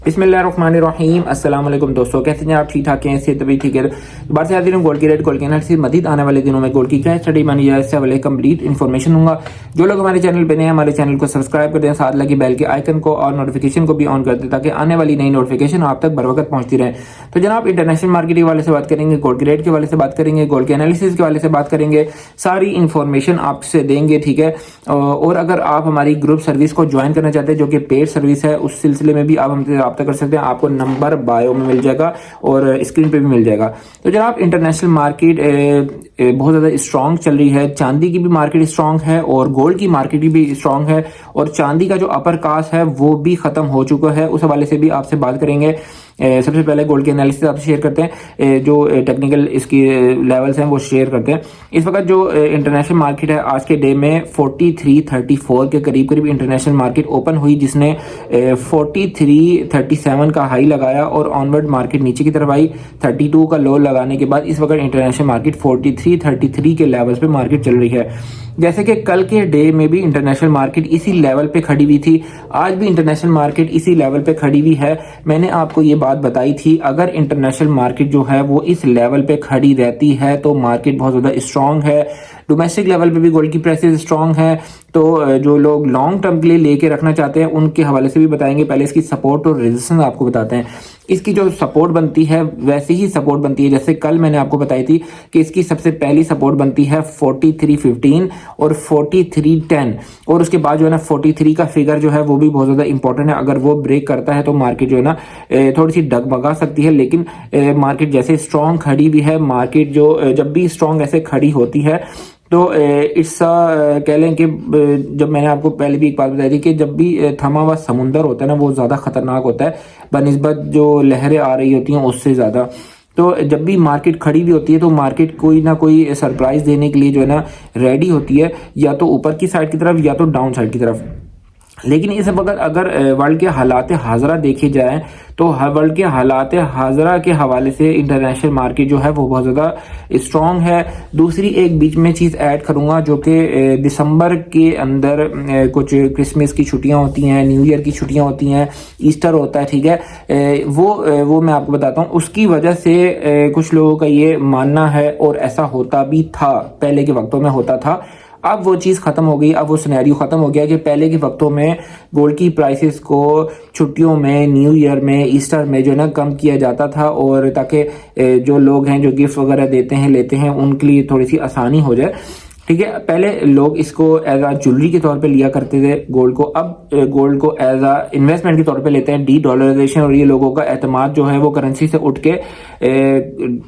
बिस्मिल्लाहिर्रहमानिर्रहीम। अस्सलाम वालेकुम दोस्तों, कैसे हैं आप? ठीक ठाक हैं? सेहत भी ठीक है? दोबारा से हाजिर हूँ गोल्ड की रेट, गोल्ड के एनालिसिस। मजीद आने वाले दिनों में गोल्ड की क्या स्टडी मानी जाए, इससे वाले कंप्लीट इन्फॉर्मेशन दूंगा। जो लोग हमारे चैनल पे नए हैं, हमारे चैनल को सब्सक्राइब कर दें, साथ लगी बेल के आइकन को और नोटिफिकेशन को भी ऑन कर दें ताकि आने वाली नई नोटिफिकेशन आप तक बर वक्त पहुंचती रहे। तो जनाब, इंटरनेशनल मार्केट के वाले से बात करेंगे, गोल्ड की रेट के वाले से बात करेंगे, गोल्ड के एनालिसिस के वाले से बात करेंगे, सारी इन्फॉर्मेशन आपसे देंगे, ठीक है। और अगर आप हमारी ग्रुप सर्विस को ज्वाइन करना चाहते हैं जो कि पेड सर्विस है, उस सिलसिले में भी आप हमसे रब्ता कर सकते हैं। आपको नंबर बायो में मिल जाएगा और स्क्रीन पे भी मिल जाएगा। तो जनाब, इंटरनेशनल मार्केट बहुत ज़्यादा स्ट्रांग चल रही है। चांदी की भी मार्केट स्ट्रांग है और गोल्ड की मार्केट भी स्ट्रांग है, और चांदी का जो अपर कास्ट है वो भी ख़त्म हो चुका है। उस हवाले से भी आपसे बात करेंगे। सबसे पहले गोल्ड के एनालिसिस आपसे शेयर करते हैं, जो टेक्निकल इसकी लेवल्स हैं वो शेयर करते हैं। इस वक्त जो इंटरनेशनल मार्केट है, आज के डे में 4334 के करीब करीब इंटरनेशनल मार्केट ओपन हुई, जिसने 4337 का हाई लगाया और ऑनवर्ड मार्केट नीचे की तरफ आई। 32 का लो लगाने के बाद इस वक्त इंटरनेशनल मार्केट 4333 के लेवल्स पे मार्केट चल रही है। जैसे कि कल के डे में भी इंटरनेशनल मार्केट इसी लेवल पे खड़ी हुई थी, आज भी इंटरनेशनल मार्केट इसी लेवल पे खड़ी हुई है। मैंने आपको ये बात बताई थी, अगर इंटरनेशनल मार्केट जो है वो इस लेवल पे खड़ी रहती है तो मार्केट बहुत ज़्यादा स्ट्रांग है। डोमेस्टिक लेवल पे भी गोल्ड की प्राइसेस स्ट्रांग है। तो जो लोग लॉन्ग टर्म के लिए लेके रखना चाहते हैं उनके हवाले से भी बताएंगे। पहले इसकी सपोर्ट और रेजिस्टेंस आपको बताते हैं। इसकी जो सपोर्ट बनती है वैसी ही सपोर्ट बनती है जैसे कल मैंने आपको बताई थी कि इसकी सबसे पहली सपोर्ट बनती है 4315 और 4310, और उसके बाद जो है ना 43 का फिगर जो है वो भी बहुत ज़्यादा इंपॉर्टेंट है। अगर वो ब्रेक करता है तो मार्केट जो है ना थोड़ी सी डगमगा सकती है, लेकिन मार्केट जैसे स्ट्रांग खड़ी भी है, मार्केट जो जब भी स्ट्रांग ऐसे खड़ी होती है तो इट्स कह लें कि जब मैंने आपको पहले भी एक बात बताई थी कि जब भी थमा हुआ समुंदर होता है ना वो ज़्यादा खतरनाक होता है बनिस्बत जो लहरें आ रही होती हैं उससे ज़्यादा। तो जब भी मार्केट खड़ी भी होती है तो मार्केट कोई ना कोई सरप्राइज देने के लिए जो है ना रेडी होती है, या तो ऊपर की साइड की तरफ या तो डाउन साइड की तरफ। लेकिन इस वक्त अगर वर्ल्ड के हालात हाजरा देखे जाए तो वर्ल्ड के हालात हाजरा के हवाले से इंटरनेशनल मार्केट जो है वो बहुत ज़्यादा स्ट्रांग है। दूसरी एक बीच में चीज़ ऐड करूंगा, जो कि दिसंबर के अंदर कुछ क्रिसमस की छुट्टियां होती हैं, न्यू ईयर की छुट्टियां होती हैं, ईस्टर होता है, ठीक है। वो मैं आपको बताता हूँ। उसकी वजह से कुछ लोगों का ये मानना है, और ऐसा होता भी था, पहले के वक्तों में होता था। अब वो चीज़ ख़त्म हो गई, अब वो सिनेरियो ख़त्म हो गया कि पहले के वक्तों में गोल्ड की प्राइसेस को छुट्टियों में, न्यू ईयर में, ईस्टर में जो है ना कम किया जाता था, और ताकि जो लोग हैं जो गिफ्ट वगैरह देते हैं, लेते हैं, उनके लिए थोड़ी सी आसानी हो जाए, ठीक है। पहले लोग इसको एज आ ज्वेलरी के तौर पे लिया करते थे गोल्ड को, अब गोल्ड को एज आ इन्वेस्टमेंट के तौर पे लेते हैं। डी डॉलराइजेशन, और ये लोगों का एतमाद जो है वो करेंसी से उठ के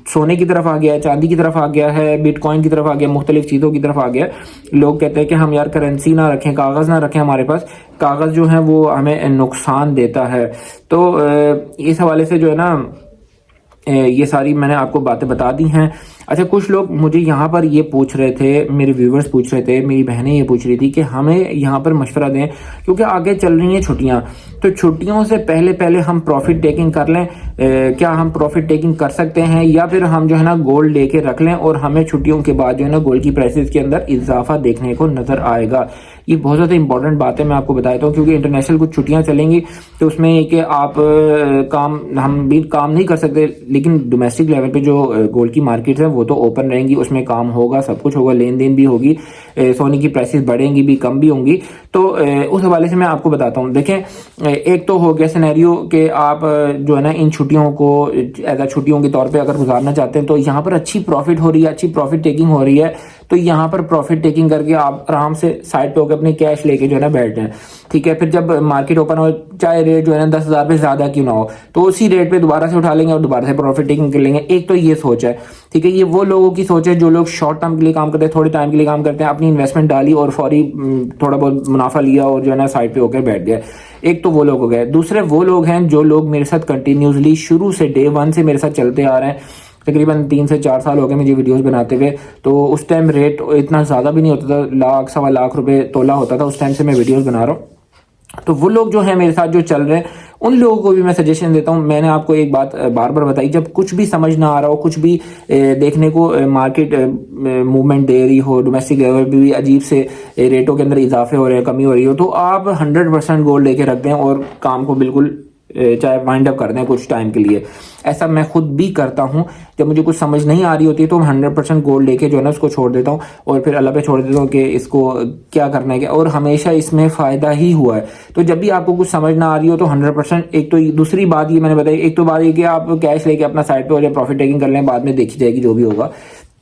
सोने की तरफ आ गया है, चांदी की तरफ आ गया है, बिटकॉइन की तरफ आ गया, मुख्तलिफ चीज़ों की तरफ आ गया। लोग कहते हैं कि हम यार करेंसी ना रखें, कागज़ ना रखें हमारे पास, कागज़ जो है वो हमें नुकसान देता है। तो इस हवाले से जो है ना ये सारी मैंने आपको बातें बता दी हैं। अच्छा, कुछ लोग मुझे यहाँ पर ये पूछ रहे थे, मेरे व्यूवर्स पूछ रहे थे, मेरी बहनें ये पूछ रही थी कि हमें यहाँ पर मशवरा दें क्योंकि आगे चल रही हैं छुट्टियाँ, तो छुट्टियों से पहले पहले हम प्रॉफिट टेकिंग कर लें। क्या हम प्रॉफिट टेकिंग कर सकते हैं, या फिर हम जो है ना गोल्ड लेके रख लें और हमें छुट्टियों के बाद जो है ना गोल्ड की प्राइसेस के अंदर इजाफा देखने को नजर आएगा? ये बहुत ज़्यादा इंपॉर्टेंट बात है, मैं आपको बताता हूँ, क्योंकि इंटरनेशनल कुछ छुट्टियाँ चलेंगी तो उसमें ये कि आप हम भी काम नहीं कर सकते, लेकिन डोमेस्टिक लेवल पे जो गोल्ड की मार्केट है वो तो ओपन रहेंगी, उसमें काम होगा, सब कुछ होगा, लेन देन भी होगी, सोने की प्राइसेस बढ़ेंगी भी, कम भी होंगी। तो उस हवाले से मैं आपको बताता हूँ। देखें, एक तो हो गया सिनेरियो कि आप जो है ना इन छुट्टियों को एज छुट्टियों के तौर पे अगर गुजारना चाहते हैं तो यहाँ पर अच्छी प्रॉफिट हो रही है, अच्छी प्रॉफिट टेकिंग हो रही है, तो यहाँ पर प्रॉफिट टेकिंग करके आप आराम से साइड पे होकर अपने कैश लेके जो है ना बैठ जाएं, ठीक है। फिर जब मार्केट ओपन हो, चाहे रेट जो है ना 10,000 पे ज़्यादा क्यों ना हो, तो उसी रेट पे दोबारा से उठा लेंगे और दोबारा से प्रॉफिट टेकिंग कर लेंगे। एक तो ये सोच है, ठीक है। ये वो लोगों की सोच है जो लोग शॉर्ट टर्म के लिए काम करते हैं, थोड़े टाइम के लिए काम करते हैं, अपनी इन्वेस्टमेंट डाली और फौरी थोड़ा बहुत मुनाफा लिया और जो है ना साइड पे होकर बैठ गए। एक तो वो लोग हो गए। दूसरे वो लोग हैं जो लोग मेरे साथ कंटिन्यूसली शुरू से डे वन से मेरे साथ चलते आ रहे हैं, तकरीबन 3 से 4 साल हो गए मुझे वीडियोस बनाते हुए। तो उस टाइम रेट इतना ज़्यादा भी नहीं होता था, लाख सवा लाख रुपए तोला होता था, उस टाइम से मैं वीडियोस बना रहा हूँ। तो वो लोग जो हैं मेरे साथ जो चल रहे हैं उन लोगों को भी मैं सजेशन देता हूं। मैंने आपको एक बात बार बार बताई, जब कुछ भी समझ ना आ रहा हो, कुछ भी देखने को मार्केट मूवमेंट दे रही हो, डोमेस्टिक लेवल पे भी अजीब से रेटों के अंदर इजाफे हो रहे हैं, कमी हो रही हो, तो आप 100% गोल्ड लेके रख दें और काम को बिल्कुल चाहे वाइंड अप कर दें कुछ टाइम के लिए। ऐसा मैं खुद भी करता हूँ, जब मुझे कुछ समझ नहीं आ रही होती है तो 100% गोल्ड लेके जो है ना उसको छोड़ देता हूँ और फिर अल्लाह पे छोड़ देता हूँ कि इसको क्या करना है क्या, और हमेशा इसमें फ़ायदा ही हुआ है। तो जब भी आपको कुछ समझ ना आ रही हो तो 100%, एक तो दूसरी बात ये मैंने बताई, एक तो बात ये कि आप कैश लेके अपना साइड पे हो जाए, प्रॉफिट टेकिंग कर लें, बाद में देखी जाएगी जो भी होगा।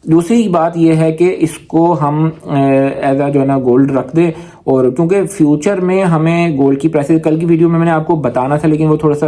दूसरी बात यह है कि इसको हम एज जो है ना गोल्ड रख दें, और क्योंकि फ्यूचर में हमें गोल्ड की प्राइसेस, कल की वीडियो में मैंने आपको बताना था लेकिन वो थोड़ा सा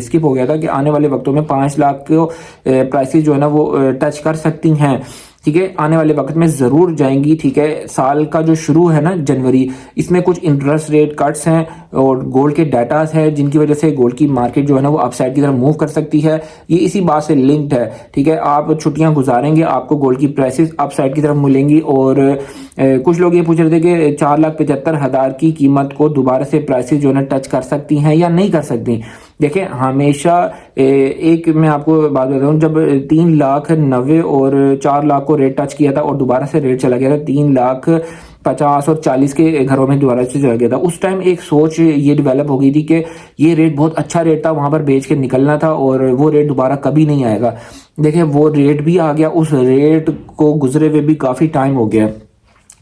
स्किप हो गया था, कि आने वाले वक्तों में 5 लाख को प्राइसेस जो है ना वो टच कर सकती हैं। ठीक है, आने वाले वक्त में ज़रूर जाएंगी। ठीक है, साल का जो शुरू है ना जनवरी, इसमें कुछ इंटरेस्ट रेट कट्स हैं और गोल्ड के डाटास है जिनकी वजह से गोल्ड की मार्केट जो है ना वो अपसाइड की तरफ मूव कर सकती है। ये इसी बात से लिंक्ड है। ठीक है, आप छुट्टियां गुजारेंगे, आपको गोल्ड की प्राइसेस अपसाइड की तरफ मिलेंगी। और कुछ लोग ये पूछ रहे थे कि 4,75,000 की कीमत को दोबारा से प्राइसेस जो है ना टच कर सकती हैं या नहीं कर सकती। देखिए, हमेशा एक मैं आपको बात बताऊं, जब 3,90,000 और 4 लाख को रेट टच किया था और दोबारा से रेट चला गया था 3,50,000 और 40 के घरों में दोबारा से चला गया था, उस टाइम एक सोच ये डेवलप हो गई थी कि ये रेट बहुत अच्छा रेट था, वहां पर बेच के निकलना था और वो रेट दोबारा कभी नहीं आएगा। देखिए, वो रेट भी आ गया, उस रेट को गुजरे हुए भी काफी टाइम हो गया।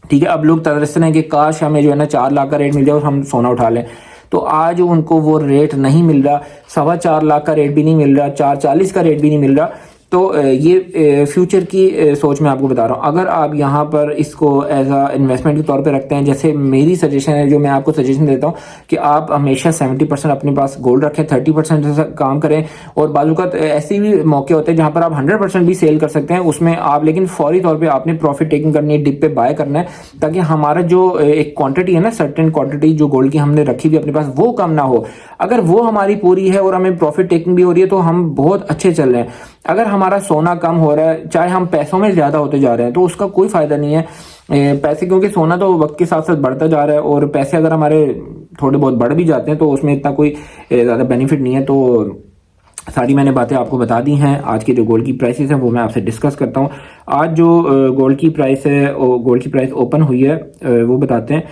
ठीक है, अब लोग तरसते हैं कि काश हमें जो है ना 4 लाख का रेट मिल जाए और हम सोना उठा लें, तो आज उनको वो रेट नहीं मिल रहा, 4.25 लाख का रेट भी नहीं मिल रहा, 4.40 का रेट भी नहीं मिल रहा। तो ये फ्यूचर की सोच मैं आपको बता रहा हूँ। अगर आप यहाँ पर इसको एज अ इन्वेस्टमेंट के तौर पे रखते हैं, जैसे मेरी सजेशन है, जो मैं आपको सजेशन देता हूँ कि आप हमेशा 70% अपने पास गोल्ड रखें, 30% काम करें। और बाज़ ऐसे भी मौके होते हैं जहाँ पर आप 100% भी सेल कर सकते हैं, उसमें आप लेकिन फौरी तौर पर आपने प्रॉफिट टेकिंग करनी है, डिप पे बाय करना है, ताकि हमारा जो एक क्वांटिटी है ना, सर्टेन क्वांटिटी जो गोल्ड की हमने रखी हुई अपने पास, वो कम ना हो। अगर वो हमारी पूरी है और हमें प्रॉफिट टेकिंग भी हो रही है तो हम बहुत अच्छे चल रहे हैं। अगर हमारा सोना कम हो रहा है, चाहे हम पैसों में ज्यादा होते जा रहे हैं, तो उसका कोई फायदा नहीं है। पैसे, क्योंकि सोना तो वक्त के साथ साथ बढ़ता जा रहा है, और पैसे अगर हमारे थोड़े बहुत बढ़ भी जाते हैं तो उसमें इतना कोई ज्यादा बेनिफिट नहीं है। तो सारी मैंने बातें आपको बता दी हैं। आज के जो गोल्ड की प्राइसेस हैं वो मैं आपसे डिस्कस करता हूँ। आज जो गोल्ड की प्राइस है, गोल्ड की प्राइस ओपन हुई है, वो बताते हैं।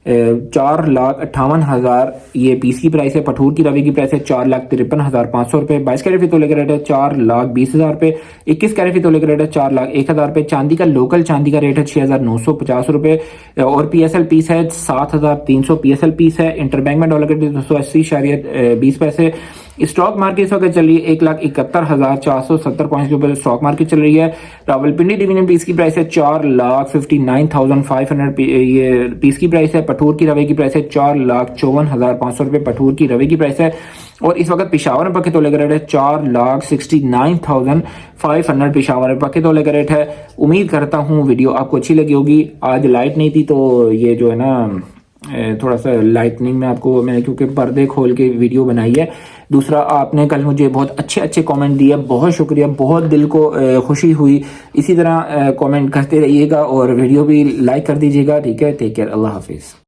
4,58,000 ये पीस की प्राइस है। पठूर की रवे की प्राइस है 4,53,500 रुपए। 22 कैरेट फितोले का रेट है 4,20,000 रुपए। 21 कैरेट फितोले का रेट है 4,01,000 रुपए। चांदी का लोकल चांदी का रेट है 6,950 रुपए। और पीएसएल पीस है 7,300 पीएसएल पीस है। इंटरबैंक में डॉलर का रेट 280.20 पैसे। स्टॉक मार्केट इस वक्त चल रही है 1,71,470 पॉइंट के ऊपर स्टॉक मार्केट चल रही है। रावलपिंडी डिवीजन पीस की प्राइस है 4,59,500 ये पीस की प्राइस है। पठूर की रवे की प्राइस है 4,54,500 रुपए पठूर की रवे की प्राइस है। और इस वक्त पिशावर में पक्के तोले का रेट है 4,69,500 पिशावर में पक्के तोले का रेट है। उम्मीद करता हूँ वीडियो आपको अच्छी लगी होगी। आज लाइट नहीं थी तो ये जो है ना थोड़ा सा लाइटनिंग में आपको मैंने क्योंकि पर्दे खोल के वीडियो बनाई है। दूसरा, आपने कल मुझे बहुत अच्छे अच्छे कमेंट दिए, बहुत शुक्रिया, बहुत दिल को खुशी हुई। इसी तरह कमेंट करते रहिएगा और वीडियो भी लाइक कर दीजिएगा। ठीक है, टेक केयर, अल्लाह हाफिज़।